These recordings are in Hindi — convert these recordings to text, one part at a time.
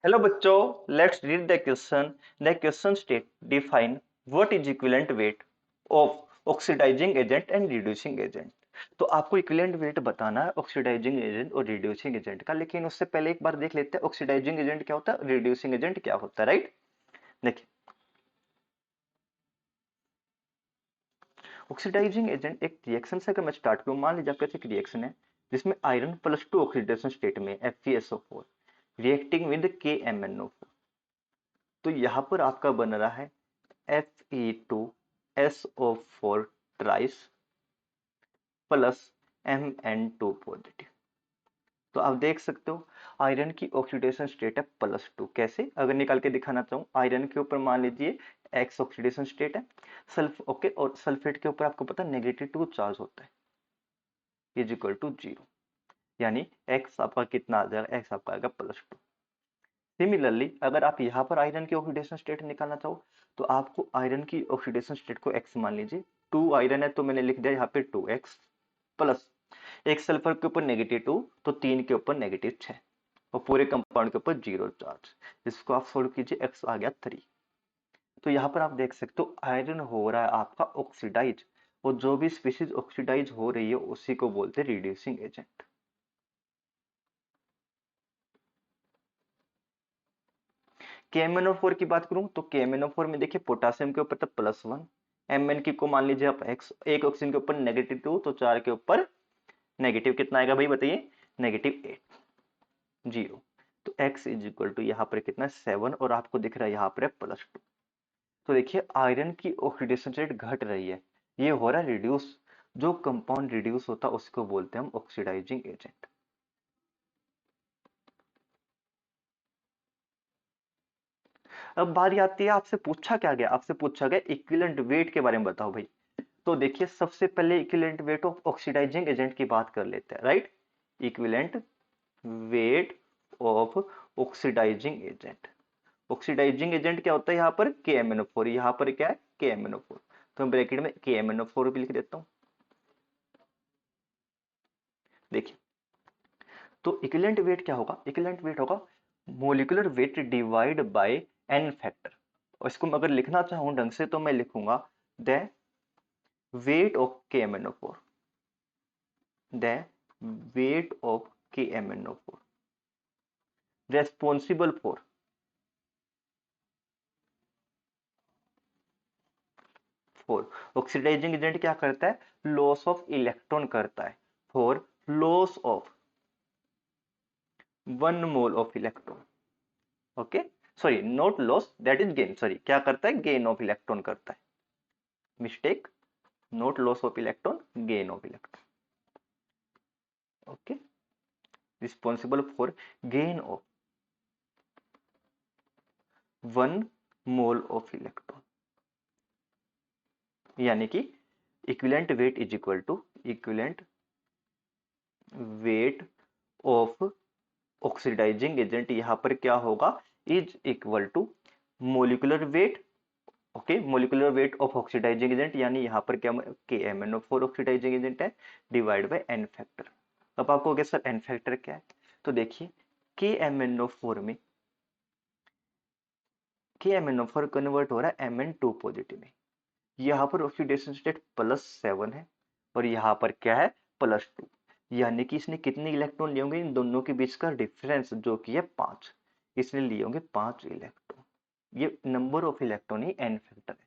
Hello बच्चों, let's read the question. The question state define what is equivalent weight of oxidizing agent and reducing agent. तो आपको इक्विवेलेंट वेट बताना है ऑक्सीडाइजिंग एजेंट और रिड्यूसिंग एजेंट का, लेकिन उससे पहले एक बार देख लेते हैं ऑक्सीडाइजिंग एजेंट क्या होता है, रिड्यूसिंग एजेंट क्या होता है। राइट, देखिए ऑक्सीडाइजिंग एजेंट एक रिएक्शन से अगर मैं स्टार्ट करूं, मान लीजिए आपके पास एक रिएक्शन है जिसमें iron plus two oxidation state में FeSO4 रिएक्टिंग विद KMnO4। तो यहां पर आपका बन रहा है Fe2SO4 ट्राइस प्लस Mn2 पॉजिटिव। तो आप देख सकते हो आयरन की ऑक्सीडेशन स्टेट है प्लस 2। कैसे, अगर निकाल के दिखाना चाहूँ, आयरन के ऊपर मान लीजिए एक्स ऑक्सीडेशन स्टेट है, सल्फ ओके, और सल्फेट के ऊपर आपको पता है -2 चार्ज होता है, इज इक्वल टू 0। यानी एक्स आपका कितना आ जाएगा, एक्स आपका आएगा +2। सिमिलरली अगर आप यहाँ पर आयरन की ऑक्सीडेशन स्टेट निकालना चाहो तो आपको आयरन की ऑक्सीडेशन स्टेट को एक्स मान लीजिए, 2 आयरन है तो मैंने लिख दिया यहाँ पे 2x प्लस एक सल्फर के ऊपर -2 तो 3 के ऊपर -6 और पूरे कंपाउंड के ऊपर 0 चार्ज। इसको आप सोल्व कीजिए, x आ गया 3। तो यहाँ पर आप देख सकते हो आयरन हो रहा है आपका ऑक्सीडाइज, और जो भी स्पीशीज ऑक्सीडाइज हो रही है उसी को बोलते हैं रिड्यूसिंग एजेंट। KMnO4 की बात करूं तो KMnO4 में देखिए पोटासियम के ऊपर तो +1, Mn की को मान लीजिए आप x, एक ऑक्सीजन के ऊपर -2 तो 4 के ऊपर नेगेटिव कितना आएगा भाई बताइए, -8, 0। तो x इज इक्वल टू यहाँ पर कितना 7 और आपको दिख रहा है यहाँ पर +2। तो देखिए आयरन की ऑक्सीडेशन रेट घट रही है, ये हो रहा है रिड्यूस। जो कंपाउंड रिड्यूस होता है उसको बोलते हैं हम ऑक्सीडाइजिंग एजेंट। अब बारी आती है, आपसे पूछा क्या गया, आपसे पूछा गया इक्विवेलेंट वेट के बारे में बताओ भाई। तो देखिए सबसे पहले equivalent weight of oxidising agent की बात कर लेते हैं। Right, equivalent weight of oxidising agent. Oxidising agent क्या होता है, यहाँ पर KMnO4, यहाँ पर क्या है KMnO4, तो मैं ब्रैकेट में KMnO4 भी लिख देता हूँ। देखिए तो इक्विवेलेंट वेट क्या होगा, इक्विवेलेंट वेट होगा molecular weight divide by n factor. और इसको मैं अगर लिखना चाहूं ढंग से तो मैं लिखूंगा the weight of KMnO4, the weight of KMnO4 responsible for oxidising agent क्या करता है, लॉस ऑफ इलेक्ट्रॉन करता है, for loss of 1 mole of electron. Okay, sorry not loss, that is gain, sorry क्या करता है, गेन ऑफ इलेक्ट्रॉन करता है, mistake, not loss of electron, gain of electron. Okay, responsible for gain of 1 mole of electron. यानी कि equivalent weight is equal to equivalent weight of oxidising agent, यहां पर क्या होगा, is equal to molecular weight. Okay, molecular weight of oxidising agent, यानी यहां पर क्या KMnO4 ऑक्सीडाइजिंग एजेंट है, डिवाइड बाय n फैक्टर। अब आपको क्या सर n फैक्टर क्या है, तो देखिए KMnO4 में KMnO4 कन्वर्ट हो रहा है Mn2 पॉजिटिव में, यहाँ पर ऑक्सीडेशन स्टेट +7 है और यहाँ पर क्या है +2। यानी कि इसने कितने इलेक्ट्रॉन लिए होंगे, इन दोनों के बीच का डिफरेंस जो कि है 5, इसने लिए होंगे 5 इलेक्ट्रॉन। ये number of electron he n factor है।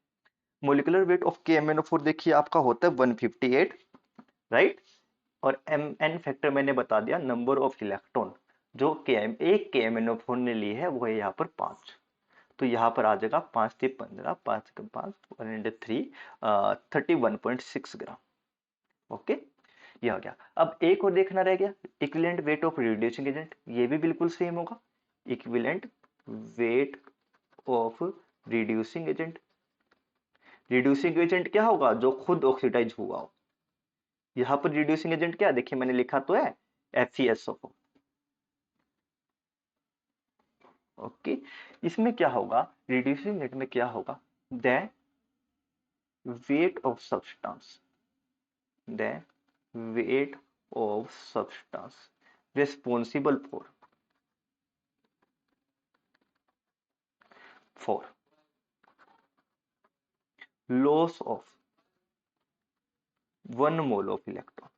मोलिकुलर वेट ऑफ KMnO4 देखिए आपका होता है 158। राइट, और n फैक्टर मैंने बता दिया नंबर ऑफ इलेक्ट्रॉन जो एक KMnO4 ने ली है, वो है यहाँ पर 5। तो यहाँ पर आ जाएगा 5 से 15, 5 का 5 103, 31.6 ग्राम। ओके, ये हो गया। अब एक और देखना रह गया, equivalent weight of reducing agent, ये भी बिल्कुल सेम होगा, equivalent weight of reducing agent. Reducing agent क्या होगा, जो खुद ऑक्सीडाइज हुआ हो। यहाँ पर रिड्यूसिंग एजेंट क्या, देखिए मैंने लिखा तो है FeSO4। ओके, इसमें क्या होगा, रिड्यूसिंग एजेंट में क्या होगा, the weight of substance, the weight of substance responsible for loss of 1 mole of electron.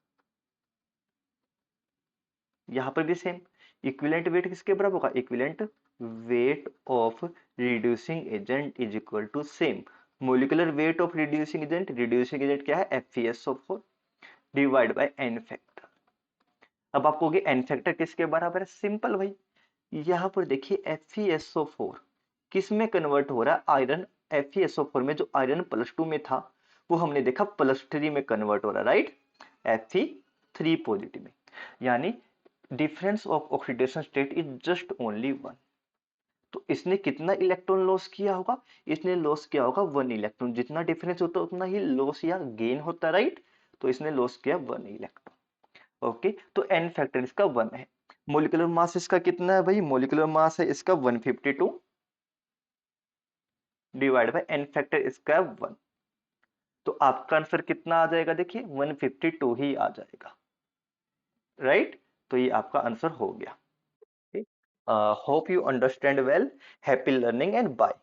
यहां पर भी सेम, इक्विवेलेंट वेट किसके बराबर होगा, equivalent weight of reducing agent is equal to same molecular weight of reducing agent क्या है, FeSO4 divide by N factor. अब आप कहोगे एन फैक्टर किसके बराबर है, सिंपल भाई, यहाँ पर देखिए FeSO4 किस में कन्वर्ट हो रहा है, आयरन। FeSO4 में जो आयरन +2 में था वो हमने देखा +3 में कन्वर्ट हो रहा है, राइट, Fe3 पॉजिटिव में, यानी difference of oxidation state is just only 1। तो इसने कितना इलेक्ट्रॉन लॉस किया होगा, इसने लॉस किया होगा 1 इलेक्ट्रॉन, जितना डिफरेंस होता है उतना ही लॉस या गेन होता है, राइट। तो इसने लॉस किया 1 इलेक्ट्रॉन। ओके, तो एन फैक्टर इसका 1 है। मोलिकुलर मास इसका कितना है भाई, मोलिकुलर मास है इसका 152 डिवाइड बाय एन फैक्टर इसका 1। तो आपका आंसर कितना आ जाएगा, देखिए 152 ही आ जाएगा, राइट। तो ये आपका आंसर हो गया। Hope you understand well, happy learning and bye.